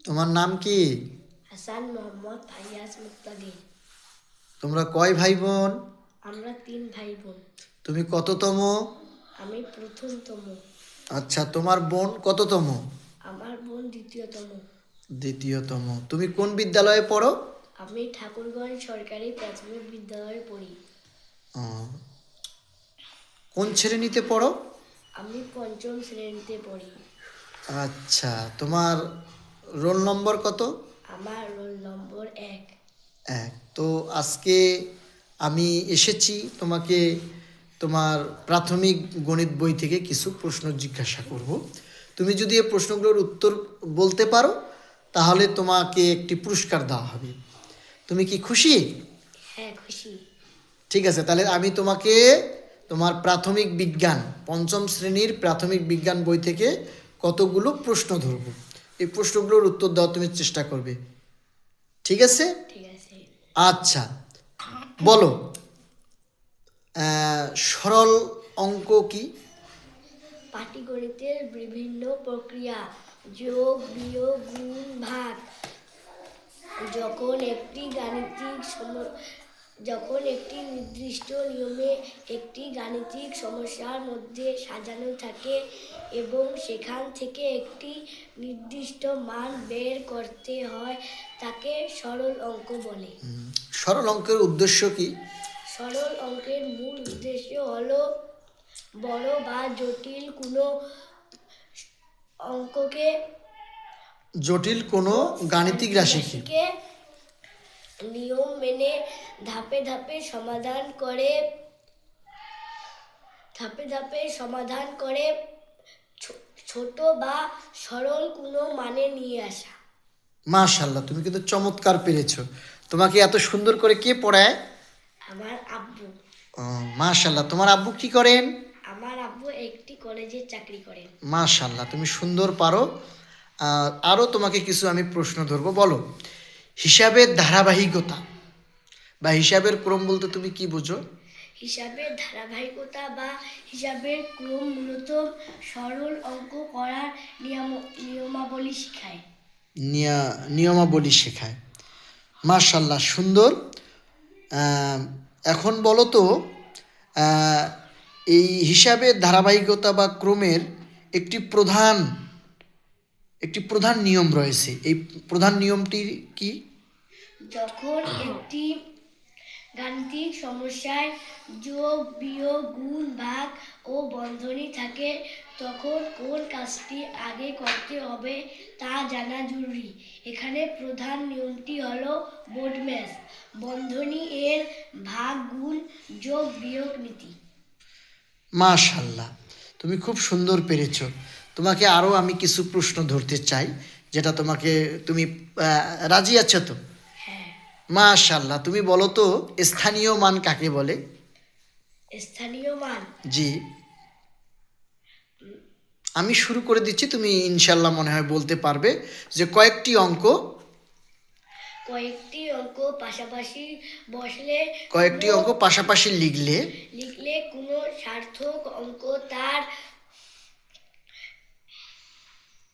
তোমার নাম কি? হাসান মোহাম্মদ ফাইয়াজ মুক্তাদির। তোমরা কয় ভাই বোন? আমরা 3 ভাই বোন। তুমি কততম? আমি প্রথমতম। আচ্ছা, তোমার বোন কততম? আমার বোন দ্বিতীয়তম। দ্বিতীয়তম। তুমি কোন বিদ্যালয়ে পড়ো? আমি ঠাকুরগঞ্জ সরকারি প্রাথমিক বিদ্যালয়ে পড়ি। আহ, কোন শ্রেণীতে পড়ো? আমি 5ম শ্রেণীতে পড়ি। আচ্ছা, তোমার রোল নম্বর কত? আমার রোল নম্বর 1। তো আজকে আমি এসেছি তোমাকে তোমার প্রাথমিক গণিত বই থেকে কিছু প্রশ্ন জিজ্ঞাসা করব। তুমি যদি এই প্রশ্নগুলোর উত্তর বলতে পারো তাহলে তোমাকে একটি পুরস্কার দেওয়া হবে। তুমি কি খুশি? হ্যাঁ, খুশি। ঠিক আছে, তাহলে আমি তোমাকে তোমার প্রাথমিক বিজ্ঞান 5ম শ্রেণীর প্রাথমিক বিজ্ঞান বই থেকে কতগুলো প্রশ্ন ধরব। এই প্রশ্নগুলোর উত্তর দেওয়ার তুমি চেষ্টা করবে, ঠিক আছে? ঠিক আছে। আচ্ছা, বলো সরল অঙ্ক কি? পাটিগণিতের বিভিন্ন প্রক্রিয়া: যোগ, বিয়োগ, গুণ, ভাগ। যখন একটি নির্দিষ্ট নিয়মে একটি গাণিতিক সমস্যার মধ্যে সাজানো থাকে এবং সেখান থেকে একটি নির্দিষ্ট মান বের করতে হয়, তাকে সরল অঙ্ক বলে। সরল অঙ্কের উদ্দেশ্য কি? সরল অঙ্কের মূল উদ্দেশ্য হলো বড় বা জটিল কোনো অঙ্ককে জটিল কোনো গাণিতিক রাশিকে রাশিকে নিয়ম মেনে ধাপে ধাপে সমাধান করে ছোট বা সরল কোনো মানে নিয়ে আসা। মাশাআল্লাহ, তুমি কিন্তু চমৎকার পেরেছো। তোমাকে এত সুন্দর করে কে পড়ায়? আমার আব্বু। মাশাআল্লাহ, তোমার আব্বু কি করেন? আমার আব্বু একটি কলেজে চাকরি করেন। মাশাআল্লাহ, তুমি সুন্দর পারো। আরও তোমাকে কিছু আমি প্রশ্ন ধরবো, বলো হিসাবের ধারাবাহিকতা বা হিসাবের ক্রম বলতে তুমি কি বুঝো? হিসাবের ধারাবাহিকতা বা হিসাবের ক্রম মূলত সরল অঙ্ক করার নিয়মাবলী শেখায়। নিয়মাবলী শেখায়। মাশাআল্লাহ, সুন্দর। এখন বলো তো, আহ, এই হিসাবের ধারাবাহিকতা বা ক্রমের একটি প্রধান নিয়ম রয়েছে। এই প্রধান নিয়মটি কি? যখন একটি গাণিতিক সমস্যায় যোগ, বিয়োগ, গুণ, ভাগ ও বন্ধনী থাকে, তখন কোন কাজটি আগে করতে হবে তা জানা জরুরি। এখানে প্রধান নিয়মটি হলো বোর্ডম্যাচ, বন্ধনী এর ভাগ, গুণ, যোগ, বিয়োগ নীতি। মাশাআল্লাহ, তুমি খুব সুন্দর পেরেছো। তোমাকে আরও আমি কিছু প্রশ্ন ধরতে চাই, যেটা তুমি রাজি আছো তো? হ্যাঁ। মাশাআল্লাহ, তুমি বলো তো স্থানীয় মান কাকে বলে? স্থানীয় মান? জি, আমি শুরু করে দিচ্ছি, তুমি ইনশাল্লাহ মনে হয় বলতে পারবে যে কয়েকটি অঙ্ক পাশাপাশি বসলে কয়েকটি অঙ্ক পাশাপাশি লিখলে কোনো সার্থক অঙ্ক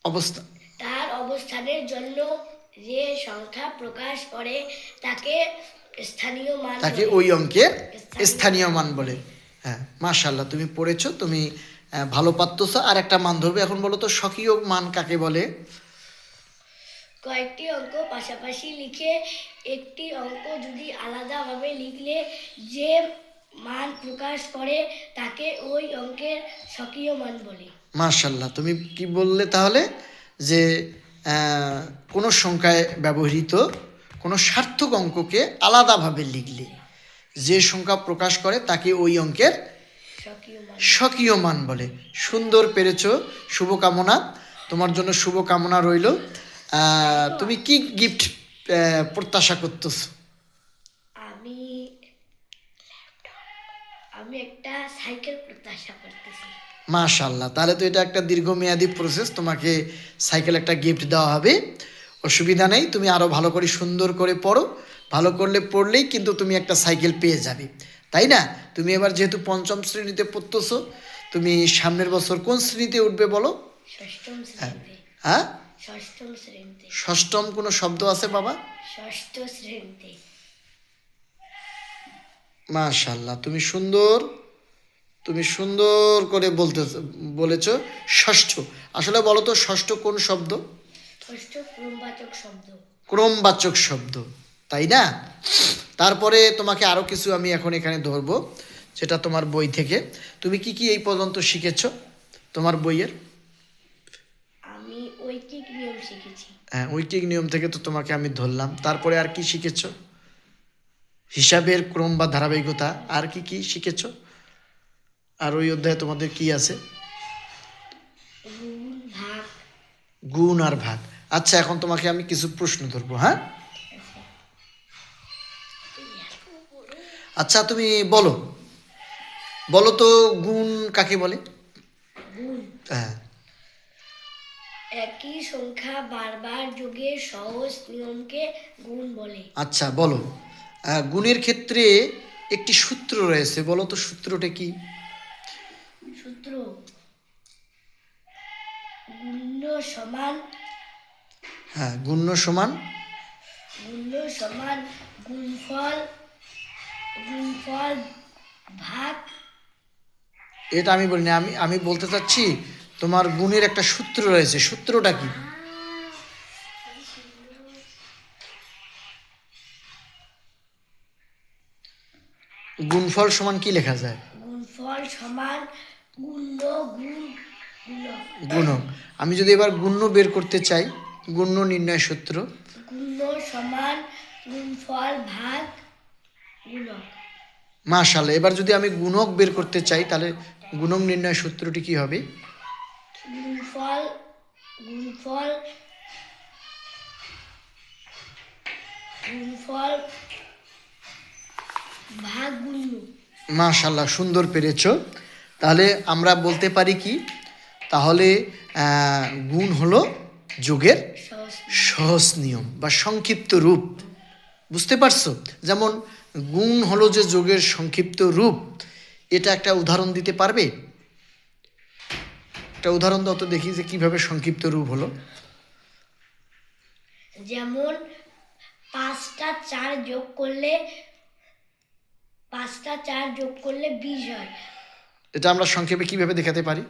অবস্থা তার অবস্থানের জন্য যে সংখ্যা প্রকাশ করে তাকে ওই অঙ্কের স্থানীয় স্থানীয় মান বলে। হ্যাঁ, মাশাআল্লাহ, তুমি পড়েছো, তুমি ভালো পারতেছো। আর একটা মান ধরবে। এখন বলো তো স্বকীয় মান কাকে বলে? কয়েকটি অঙ্ক পাশাপাশি লিখে একটি অঙ্ক যদি আলাদাভাবে লিখলে যে মান প্রকাশ করে তাকে ওই অঙ্কের স্বকীয় মান বলে। মাশাআল্লাহ, তুমি কি বললে তাহলে? যে কোনো সংখ্যায় ব্যবহৃত কোনো সার্থক অঙ্ককে আলাদাভাবে লিখলে যে সংখ্যা প্রকাশ করে তাকে ওই অঙ্কের স্বকীয় মান বলে। সুন্দর পেরেছো, শুভকামনা তোমার জন্য, শুভকামনা রইল। তুমি কি গিফট প্রত্যাশা করতেছো? আমি আমি একটা সাইকেল প্রত্যাশা করতেছি। মাশাআল্লাহ, তাহলে তো এটা একটা দীর্ঘমেয়াদী প্রসেস। তোমাকে সাইকেল একটা গিফট দেওয়া হবে, অসুবিধা নেই। তুমি আরও ভালো করে সুন্দর করে পড়ো, ভালো করলে পড়লেই কিন্তু তুমি একটা সাইকেল পেয়ে যাবে, তাই না? তুমি এবার যেহেতু 5ম শ্রেণীতে পড়তেছো, তুমি সামনের বছর কোন শ্রেণীতে উঠবে বলো? 6ম হ্যাঁ, শ্রেণীতে। হ্যাঁ, ষষ্ঠম শ্রেণীতে। ষষ্ঠম কোনো শব্দ আছে বাবা? ষষ্ঠ শ্রেণীতে। মাশাআল্লাহ, তুমি সুন্দর করে বলেছ ষষ্ঠ। আসলে বলো তো ষষ্ঠ কোন শব্দ? ষষ্ঠ ক্রমবাচক শব্দ। ক্রমবাচক শব্দ, তাই না? তারপরে তোমাকে আরো কিছু আমি এখন এখানে ধরবো, যেটা তোমার বই থেকে। তুমি কি কি এই পর্যন্ত শিখেছো তোমার বইয়ের? আমি ঐকিক নিয়ম শিখেছি। হ্যাঁ, ঐকিক নিয়ম থেকে তো তোমাকে আমি ধরলাম। তারপরে আর কি শিখেছো? হিসাবের ক্রম বা ধারাবাহিকতা। আর কি কি শিখেছো? আর ওই অধ্যায়ে তোমাদের কি আছে? গুণ ভাগ। গুণ আর ভাগ। আচ্ছা, এখন তোমাকে আমি কিছু প্রশ্ন ধরবো, হ্যাঁ? আচ্ছা, তুমি বলো বলো তো গুণ কাকে বলে? গুণ হ্যাঁ। একই সংখ্যা বারবার যোগের সহজ নিয়মকে গুণ বলে। আচ্ছা, বলো গুণের ক্ষেত্রে একটি সূত্র রয়েছে, বলো তো সূত্রটা কি? সূত্র গুণ্য সমান হ্যাঁ, গুণ্য সমান গুণফল গুণফল ভাগ। এটা আমি বলিনি, আমি বলতে চাচ্ছি তোমার গুণের একটা সূত্র রয়েছে, সূত্রটা কি? গুণফল সমান কি লেখা যায়? গুণফল সমান গুণ্য গুণ গুণক। গুণক। আমি যদি এবার গুণ্য বের করতে চাই, গুণ্য নির্ণয় সূত্র? গুণ্য সমান গুণফল ভাগ গুণক। মাশাআল্লাহ, এবার যদি আমি গুণক বের করতে চাই, তাহলে গুণক নির্ণয় সূত্রটি কি হবে? গুণফল গুণফল গুণফল ভাগ গুণ্য। মাশাআল্লাহ, সুন্দর পেরেছো। তাহলে আমরা বলতে পারি কি, তাহলে গুণ হলো যোগের সহজ সহজ নিয়ম বা সংক্ষিপ্ত রূপ। বুঝতে পারছো? যেমন গুণ হলো যে যোগের সংক্ষিপ্ত রূপ, এটা একটা উদাহরণ দিতে পারবে? একটা উদাহরণ দাও তো দেখি, যে কিভাবে সংক্ষিপ্ত রূপ হলো। যেমন 5টা 4 যোগ করলে 20 হয়। এটা আমরা সংক্ষেপে কিভাবে দেখাতে পারি?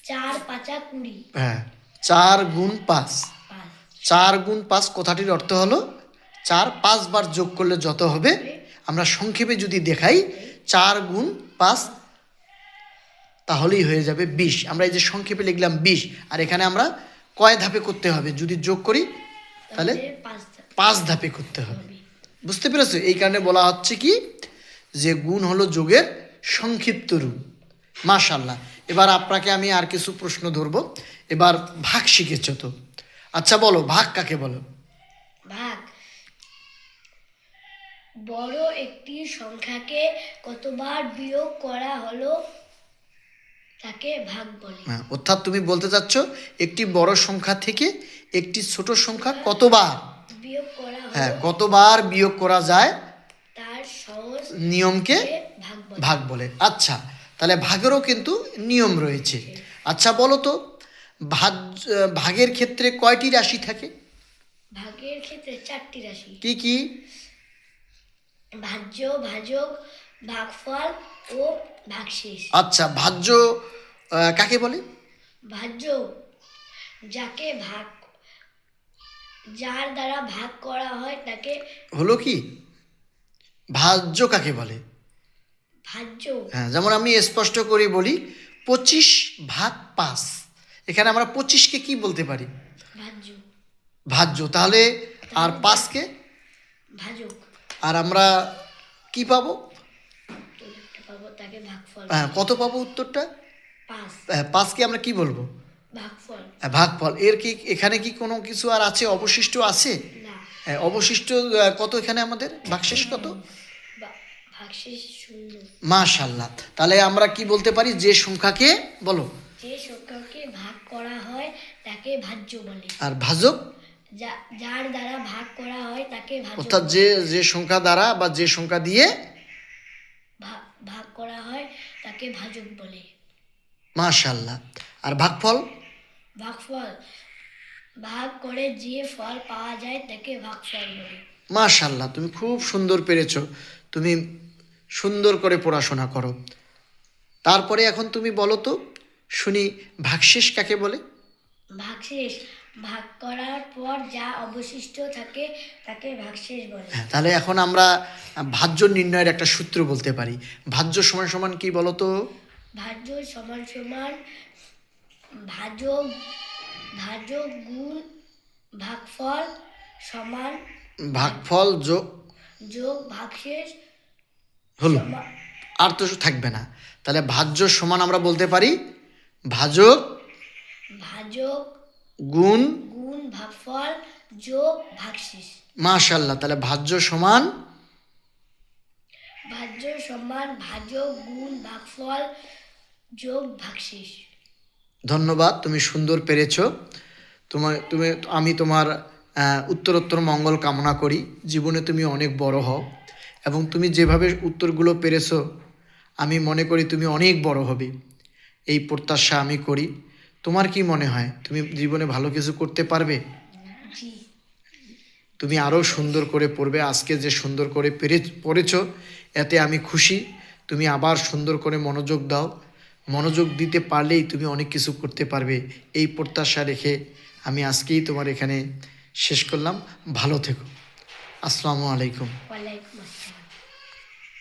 4 5 20। হ্যাঁ, 4 গুণ 5। 5 4 গুণ 5 কথাটির অর্থ হলো 4 5 বার যোগ করলে যত হবে। আমরা সংক্ষেপে যদি দেখাই 4 গুণ 5, তাহলেই হয়ে যাবে 20। আমরা এই যে সংক্ষেপে লিখলাম 20, আর এখানে আমরা কয় ধাপে করতে হবে যদি যোগ করি? তাহলে 5 ধাপে করতে হবে। বুঝতে পেরেছো? এই কারণে বলা হচ্ছে কি, যে গুণ হলো যোগের সংক্ষিপ্ত রূপ। মাশাআল্লাহ, এবার আপনাকে আমি আর কিছু প্রশ্ন ধরবো। এবার ভাগ শিখেছো তো, আচ্ছা বলো ভাগ কাকে বলো? ভাগ বড় একটি সংখ্যাকে কতবার বিয়োগ করা হলো তাকে ভাগ বলে। হ্যাঁ, অর্থাৎ তুমি বলতে চাচ্ছ একটি বড় সংখ্যা থেকে একটি ছোট সংখ্যা কতবার বিয়োগ করা হ্যাঁ হলো কতবার বিয়োগ করা যায় তার সহজ নিয়মকে ভাগ বলে। ভাগ বলে। আচ্ছা, তাহলে ভাগেরও কিন্তু নিয়ম রয়েছে। আচ্ছা বলো তো, ভাগের ক্ষেত্রে কয়টি রাশি থাকে? ভাগের ক্ষেত্রে 4টি রাশি। কি কি? ভাজ্য, ভাজক, ভাগফল ও ভাগশেষ। আচ্ছা, ভাজ্য কাকে বলে? ভাজ্য যার দ্বারা ভাগ করা হয় তাকে হলো কি, ভাজ্য কাকে বলে? ভাজ্য। হ্যাঁ, যেমন আমি স্পষ্ট করে বলি, 25 ভাগ 5। এখানে আমরা 25কে কি বলতে পারি? ভাজ্য। ভাজ্য। তাহলে আর 5কে? ভাজক। আর আমরা কি পাবো? পাবো তাকে ভাগফল। হ্যাঁ, কত পাবো উত্তরটা? 5। 5কে আমরা কি বলবো? ভাগফল। ভাগফল। এর কি এখানে কি কোনো কিছু আর আছে, অবশিষ্ট আছে? না। অবশিষ্ট কত এখানে আমাদের? ভাগশেষ কত? ভাগশেষ 0। মাশাআল্লাহ, তাহলে আমরা কি বলতে পারি, যে সংখ্যাকে বলো, যে সংখ্যাকে ভাগ করা হয় তাকে ভাজ্য বলে। আর ভাজক? যার দ্বারা ভাগ করা হয় তাকে ভাজক। অর্থাৎ যে সংখ্যা দ্বারা বা যে সংখ্যা দিয়ে ভাগ করা হয় তাকে ভাজক বলে। মাশাআল্লাহ। আর ভাগফল? ভাগফল, ভাগ করে যে ফল পাওয়া যায় তাকে ভাগফল বলে। মাশাআল্লাহ, তুমি খুব সুন্দর পেরেছো। তুমি সুন্দর করে পড়াশোনা করো। তারপরে এখন তুমি বলো তো শুনি, ভাগশেষ কাকে বলে? ভাগশেষ, ভাগ করার পর যা অবশিষ্ট থাকে তাকে ভাগশেষ বলে। হ্যাঁ, তাহলে এখন আমরা ভাজ্য নির্ণয়ের একটা সূত্র বলতে পারি। ভাজ্য সমান সমান কি বলো তো? ভাজ্য সমান সমান ভাজক, ভাজক গুণ ভাগফল সমান ভাগফল যোগ ভাগশেষ হলো, সমান আর তো থাকবে না। তাহলে ভাজ্য সমান আমরা বলতে পারি ভাজক ভাজক গুণ গুণ ভাগফল যোগ ভাগশেষ। মাশাআল্লাহ, তাহলে ভাজ্য সমান ভাজ্য সমান ভাজক গুণ ভাগফল যোগ ভাগশেষ। ধন্যবাদ, তুমি সুন্দর পেরেছো। আমি তোমার উত্তরোত্তর মঙ্গল কামনা করি। জীবনে তুমি অনেক বড় হও, এবং তুমি যেভাবে উত্তরগুলো পেরেছো আমি মনে করি তুমি অনেক বড় হবে, এই প্রত্যাশা আমি করি। তোমার কি মনে হয় তুমি জীবনে ভালো কিছু করতে পারবে? জি। তুমি আরও সুন্দর করে পড়বে। আজকে যে সুন্দর করে পড়েছো এতে আমি খুশি। তুমি আবার সুন্দর করে মনোযোগ দাও। মনোযোগ দিতে পারলেই তুমি অনেক কিছু করতে পারবে, এই প্রত্যাশা রেখে আমি আজকেই তোমার এখানে শেষ করলাম। ভালো থেকো। আসসালামু আলাইকুম। ওয়ালাইকুম